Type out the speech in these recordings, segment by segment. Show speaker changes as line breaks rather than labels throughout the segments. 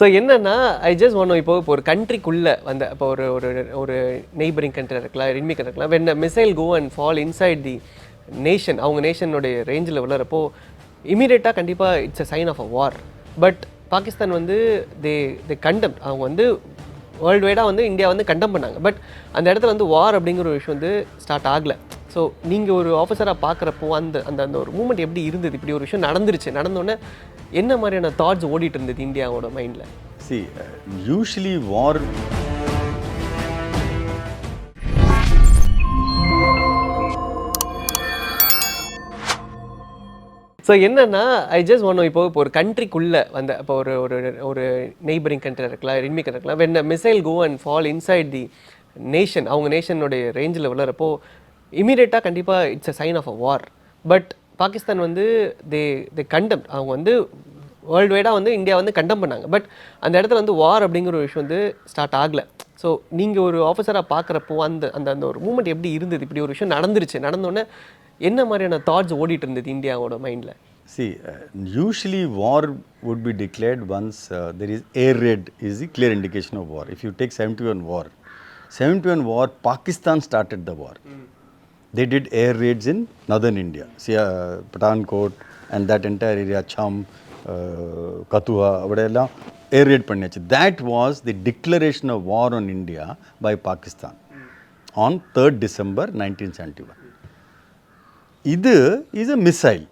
So என்னன்னா I just one இப்போ ஒரு கண்ட்ரிக்குள்ளே வந்து இப்போ ஒரு ஒரு ஒரு நெய்பரிங் கண்ட்ரி இருக்கலாம், எனிமி கண்ட்ரி இருக்கலாம், when missile go and fall inside the nation, அவங்க நேஷனுடைய ரேஞ்சில் விளையாடுறப்போ இமீடியட்டாக கண்டிப்பாக it's a sign of a war. But Pakistan வந்து தே கண்டம், அவங்க வந்து வேர்ல்டு வைடாக வந்து இந்தியா வந்து கண்டம் பண்ணாங்க. பட் அந்த இடத்துல வந்து வார் அப்படிங்கிற ஒரு விஷயம் வந்து ஸ்டார்ட் ஆகலை. ஸோ நீங்கள் ஒரு ஆஃபீஸராக பார்க்குறப்போ அந்த அந்த அந்த ஒரு மூமெண்ட் எப்படி இருந்தது? இப்படி ஒரு விஷயம் நடந்தோடனே என்ன மாதிரியான தாட்ஸ் ஓடிட்டு இருந்தது இந்தியாவோட மைண்டில்?
See, usually war.
ஸோ என்னன்னா ஐ ஜஸ்ட் ஒன் இப்போ ஒரு கண்ட்ரிக்குள்ளே வந்து இப்போ ஒரு ஒரு ஒரு நெய்பரிங் கண்ட்ரி இருக்கலாம், எனிமி கண்ட்ரி இருக்கலாம், when missile go and fall inside the nation, அவங்க நேஷனுடைய ரேஞ்சில் விளையாடுறப்போ இமீடியட்டாக கண்டிப்பாக it's a sign of a war. But Pakistan வந்து தே கண்டம், அவங்க வந்து வேர்ல்டு வைடாக வந்து இந்தியா வந்து கண்டம் பண்ணாங்க. பட் அந்த இடத்துல வந்து வார் அப்படிங்கிற ஒரு விஷயம் வந்து ஸ்டார்ட் ஆகலை. ஸோ நீங்கள் ஒரு ஆஃபீஸராக பார்க்குறப்போ அந்த அந்த அந்த ஒரு மூமெண்ட் எப்படி இருந்தது? இப்படி ஒரு விஷயம் நடந்தோடனே என்ன மாதிரியான தாட்ஸ் ஓடிட்டு இருந்தது இந்தியாவோட மைண்டில்?
See, usually war would be declared once there is air raid is the clear indication of war. If you take 71 war, Pakistan started the war. They did air raids in northern India. See, Pathankot and that entire area, Cham, Kathua, avadella air raid panniyachu. That was the declaration of war on India by Pakistan on 3rd December 1971. This is a missile.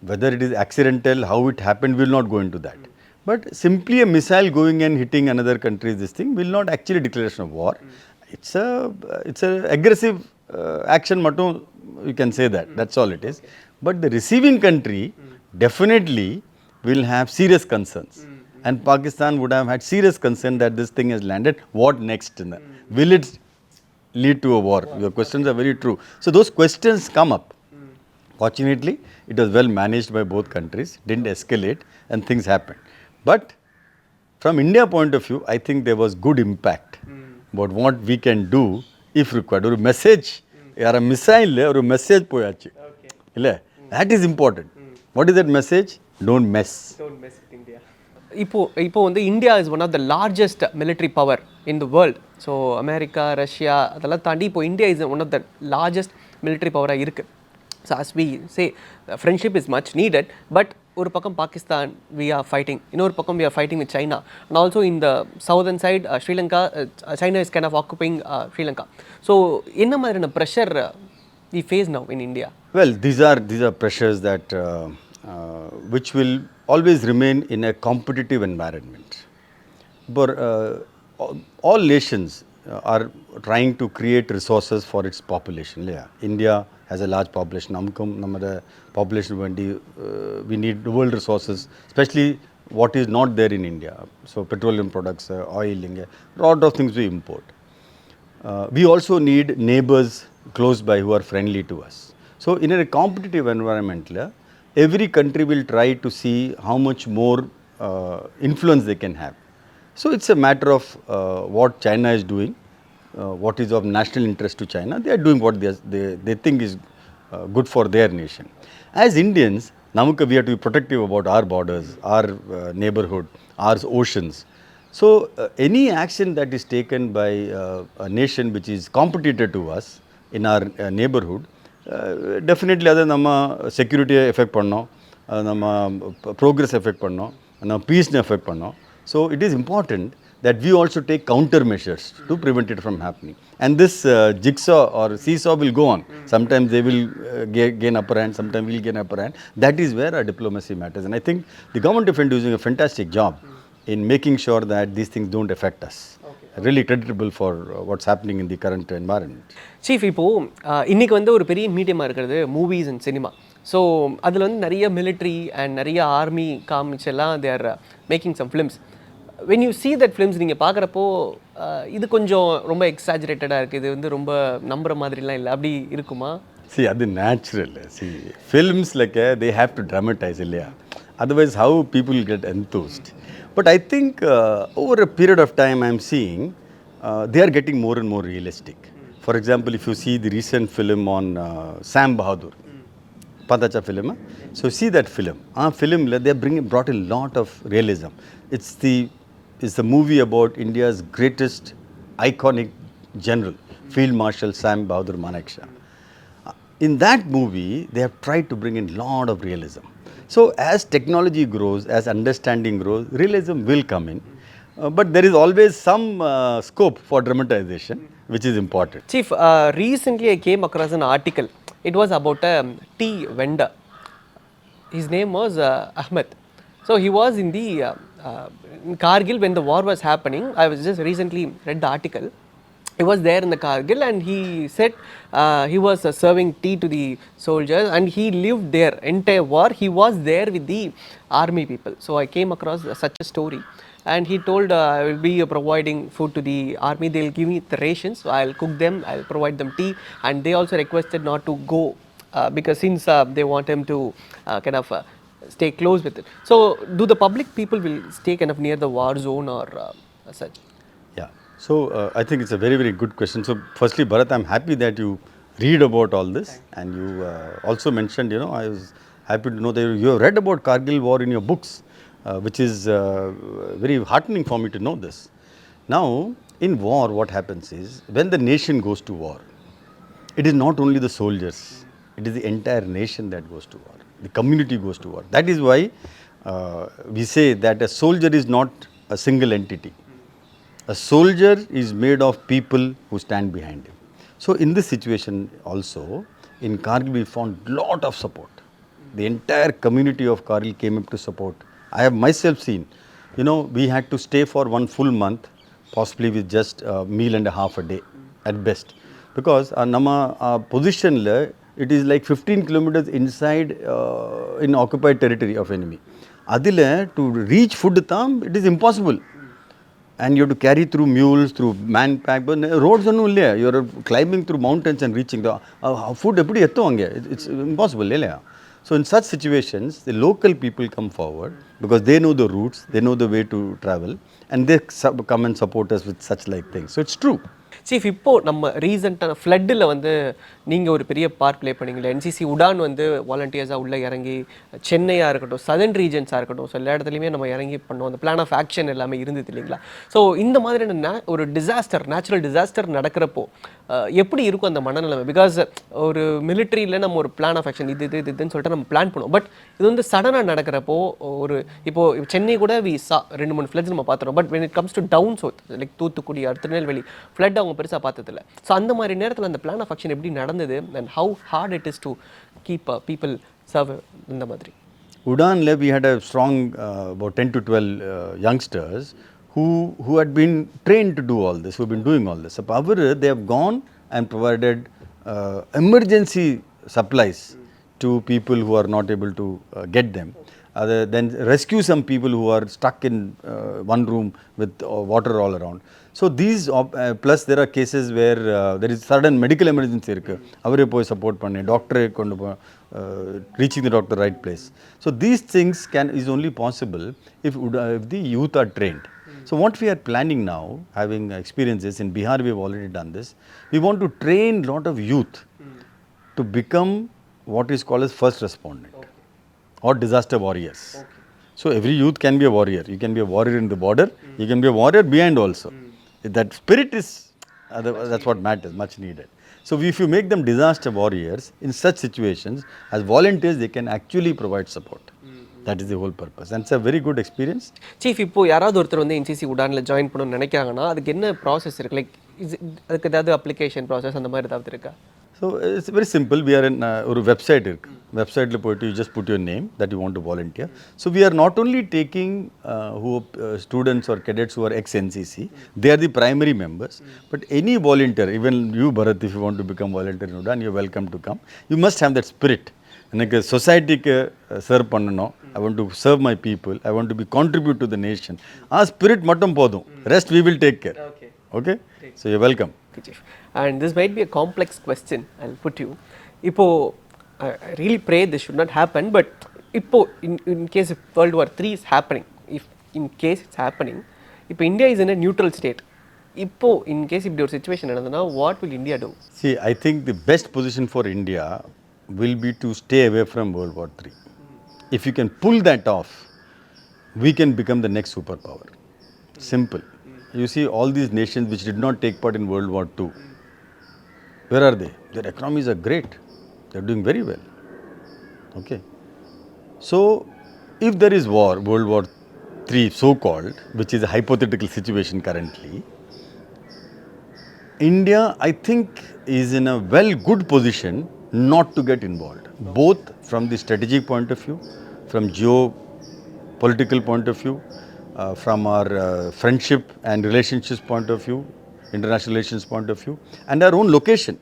Whether it is accidental, how it happened, we will not go into that. But simply a missile going and hitting another country, this thing will not actually declaration of war. It's a aggressive action, mattum you can say that. That's all it is. But the receiving country definitely will have serious concerns. And Pakistan would have had serious concern that this thing has landed. What next? Will it lead to a war? Your questions are very true. So those questions come up. Fortunately, it was well managed by both countries, didn't escalate and things happened. But from India point of view, I think there was good impact about what we can do if required. Or message, or a missile, or a message poyachi. That is important. What is that message? Don't mess.
Don't mess with India. இப்போ வந்து India is one of the largest military power in the world. So America, Russia அதெல்லாம் தாண்டி இப்போ India is one of the largest military பவராக இருக்குது. So as we say friendship is much needed. But ஒரு பக்கம் Pakistan we are fighting, இன்னொரு பக்கம் we are fighting with China, and also in the southern side Sri Lanka, China is kind of occupying Sri Lanka. So என்ன மாதிரியான pressure we face now in India?
Well, these are pressures that which will always remain in a competitive environment. But all nations are trying to create resources for its population. India has a large population. Namada population we need world resources, especially what is not there in India. So petroleum products, oil, a lot of things we import. We also need neighbors close by who are friendly to us. So in a competitive environment, every country will try to see how much more influence they can have. So it's a matter of what China is doing, what is of national interest to China. They are doing what they think is good for their nation. As Indians, Namuka, we have to be protective about our borders, our neighborhood, our oceans. So any action that is taken by a nation which is competitor to us in our neighborhood, definitely அது நம்ம செக்யூரிட்டியை effect பண்ணோம், நம்ம progress effect பண்ணோம், நம்ம பீஸ்னு effect பண்ணோம். So it is important that we also take counter measures to prevent it from happening. And this jigsaw or seesaw will go on. Sometimes they will gain upper hand, sometimes we will gain upper hand. That is where our diplomacy matters. And I think the government of India is doing a fantastic job in making sure that these things don't affect us. Really creditable for what's happening in the current environment.
Chief, இப்போது இன்றைக்கி வந்து ஒரு பெரிய மீடியமாக இருக்கிறது movies and cinema. So அதில் வந்து நிறைய மிலிட்ரி அண்ட் நிறைய ஆர்மி காமிச்செல்லாம் they are making some films. When you see that films நீங்கள் பார்க்குறப்போ இது கொஞ்சம் ரொம்ப எக்ஸாஜரேட்டடாக இருக்குது, இது வந்து ரொம்ப நம்புகிற மாதிரிலாம் இல்லை, அப்படி இருக்குமா?
See, அது natural. See, films like they have to dramatize இல்லையா, otherwise how people get enthused. But I think over a period of time I am seeing they are getting more and more realistic. For example, if you see the recent film on Sam Bahadur, Patacha film. So see that film. Film they brought a lot of realism. It's the movie about India's greatest iconic general, Field Marshal Sam Bahadur Manekshaw. In that movie, they have tried to bring in a lot of realism. So as technology grows, as understanding grows, realism will come in. But there is always some scope for dramatization, which is important.
Chief, recently I came across an article. It was about a tea vendor. His name was Ahmed. So he was in Kargil when the war was happening. I was just recently read the article. He was there in the Kargil and he said he was serving tea to the soldiers and he lived there entire war. He was there with the army people. So I came across such a story. And he told, I will be providing food to the army. They'll give me the rations. So I'll cook them. I'll provide them tea. And they also requested not to go because since they want him to stay close with it. So do the public people will stay kind of near the war zone or such?
Yeah. So I think it's a very, very good question. So firstly, Bharat, I'm happy that you read about all this. And you also mentioned, I was happy to know that you have read about Kargil war in your books. Which is very heartening for me to know this. Now, in war, what happens is, when the nation goes to war, it is not only the soldiers, it is the entire nation that goes to war. The community goes to war. That is why we say that a soldier is not a single entity. A soldier is made of people who stand behind him. So, in this situation also, in Kargil, we found lot of support. The entire community of Kargil came up to support. I have myself seen, we had to stay for 1 full month, possibly with just a meal and a half a day at best. Because our position, it is like 15 kilometers inside in occupied territory of enemy. Adile, to reach food, it is impossible. And you have to carry through mules, through man pack, but roads are no there. You are climbing through mountains and reaching the food. It's impossible. So in such situations, the local people come forward because they know the routes, they know the way to travel, and they come and support us with such like things. So it's true.
Chief இப்போ நம்ம ரீசெண்டான ஃப்ளட்டில் நீங்கள் ஒரு பெரிய part play பண்ணீங்களே NCC Udan வாலண்டியர்ஸாக உள்ளே இறங்கி சென்னையாக இருக்கட்டும் southern ரீஜன்ஸாக இருக்கட்டும் so எல்லா இடத்துலையுமே நம்ம இறங்கி பண்ணோம் அந்த பிளான் ஆஃப் ஆக்ஷன் எல்லாமே இருந்தது இல்லைங்களா ஸோ இந்த மாதிரியான ஒரு டிசாஸ்டர் நேச்சுரல் டிசாஸ்டர் நடக்கிறப்போ எப்படி இருக்கும் அந்த மனநிலைமை பிகாஸ் ஒரு மிலிட்ரியில் நம்ம ஒரு பிளான் ஆஃப் ஆக்ஷன் இதுன்னு சொல்லிட்டு நம்ம பிளான் பண்ணுவோம் பட் இது சடனாக நடக்கிறப்போ ஒரு இப்போது சென்னை கூட 2-3 ஃப்ளட்ஸ் நம்ம பார்த்துறோம் but when it comes to down south like Thoothukudi Tirunelveli flood அவங்க பெருசாக பார்த்ததில்ல ஸோ அந்த மாதிரி நேரத்தில் அந்த பிளான் ஆஃப் ஆக்ஷன் எப்படி நடந்தது and how heart it is to keep people serve இந்த மாதிரி
Udanle, we had a strong about 10 to 12 youngsters who had been trained to do all this, who have been doing all this. So, they have gone and provided emergency supplies to people who are not able to get them. Then rescue some people who are stuck in one room with water all around. So these plus there are cases where there is sudden medical emergency irukku avare poi support panni doctor kondu reaching the doctor right place. So these things is only possible if the youth are trained. So what we are planning now, having experiences in Bihar, we have already done this. We want to train lot of youth to become what is called as first respondent or disaster warriors. So every youth can be a warrior. You can be a warrior in the border. You can be a warrior behind also. That spirit is, that's what matters, much needed. So if you make them disaster warriors, in such situations, as volunteers, they can actually provide support. That is the whole purpose. And it's a very good experience.
Chief, இப்போ யாராவது ஒருத்தர் NCC உடானில் join பண்ணணும்னு நினைக்கிறாங்கன்னா அதுக்கு என்ன process இருக்குது like அதுக்கு ஏதாவது அப்ளிகேஷன் ப்ராசஸ் அந்த மாதிரி ஏதாவது இருக்கா
So it's very simple. We are in a website. Website you just put your name that you want to volunteer. So we are not only taking students or cadets who are ex-NCC, they are the primary members. But any volunteer, even you Bharat, if you want to become volunteer in Udan, you're welcome to come. You must have that spirit. எனக்கு சொசைட்டிக்கு serve பண்ணணும் I want to serve my people I want to be contribute to the nation spirit மட்டும் போதும் rest we will take care okay so you welcome
and this might be a complex question I'll put you இப்போ I really pray this should not happen but இப்போ in case if World War III is happening if in case it's happening இப்போ India is in a neutral state இப்போ in case இப்படி ஒரு situation நடந்ததுன்னா what will India do?
See, I think the best position for India will be to stay away from World War III. If you can pull that off, we can become the next superpower. Simple. You see all these nations which did not take part in World War II, where are they? Their economies are great. They are doing very well. Okay. So, if there is war, World War III so-called, which is a hypothetical situation currently, India, I think, is in a good position not to get involved, both from the strategic point of view, from geopolitical point of view, from our friendship and relationships point of view, international relations point of view, and our own location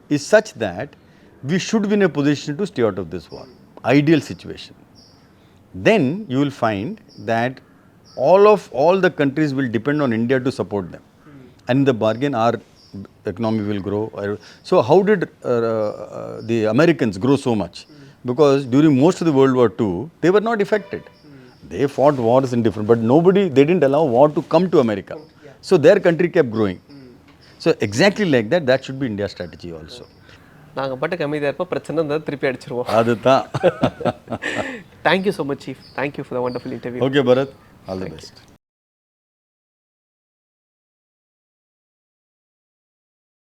is such that we should be in a position to stay out of this war. Ideal situation. Then you will find that all the countries will depend on India to support them, and in the bargain our economy will grow. So how did the Americans grow so much? Because during most of the World War II, they were not affected. They fought wars in different, but they didn't allow war to come to America. So their country kept growing. So exactly like that, that should be India's strategy also.
நாங்கள் பாட்டுக்கு அமைதியாக இருப்போம், பிரச்சனை இருந்தால் திருப்பி அடிச்சிருவோம்.
அதுதான்.
Thank you so much chief. Thank you for the wonderful interview.
Okay, Bharat. All the best.